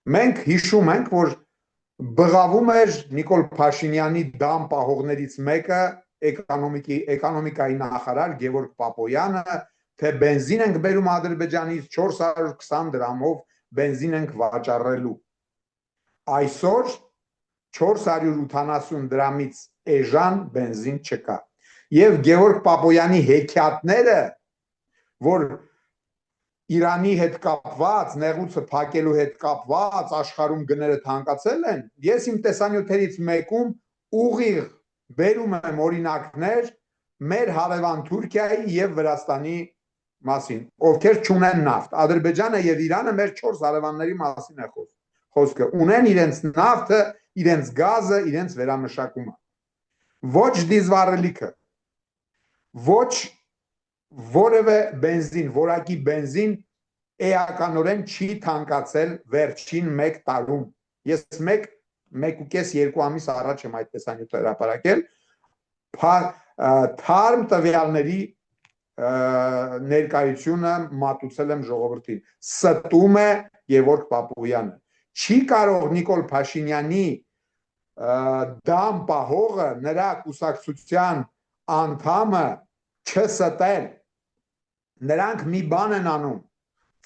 Մենք հիշում ենք, որ բղավում էր Նիկոլ Փաշինյանի դամ պահողներից մեկը էկոնոմիկայի նախարար Գևորգ Պապոյանը, թե բենզին ենք բերում Ադրբեջանից 420 դրամով բենզին ենք վաճառելու։ Այսօր 480 դրամից էժան բենզին չկա։ Եվ Գևորգ Պապոյանի հեքիաթները, որ Իրանի հետ կապված, նեղուցը փակելու հետ կապված աշխարհում գները թանկացել են, ես իմ տեսանյութերից մեկում ուղիղ բերում եմ օրինակներ մեր հարևան Թուրքիայի եւ Վրաստանի մասին, ովքեր չունեն նավթ։ Ադրբեջանը եւ Իրանը մեր 4 հարևանների մասին է խոսքը, ունեն իրենց նավթը, իրենց գազը, իրենց վերամշակումը։ Ոչ դիզվառելիքը, ոչ որևէ բենզին, որակի բենզին էականորեն չի թանկացել վերջին 1 տարում։ Ես 1.5-2 ամիս առաջ եմ այդ տեսանյութը հրապարակել, թարմ տվյալների ներկայությունը մատուցել եմ ժողովրդին։ Ստում է Գևորգ Պապոյանը։ Չի կարող Նիկոլ Փաշինյանի դամ պահողը, նրա կուսակցության անդամը չստել։ Նրանք մի բան են անում,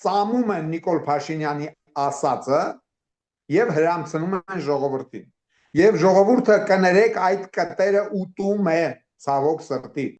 ծամում են Նիկոլ Փաշինյանի ասածը եւ հրամցնում են ժողովրդին։ Եվ ժողովուրդը կներեք այդ կտերը ուտում է ցավոք սրտի։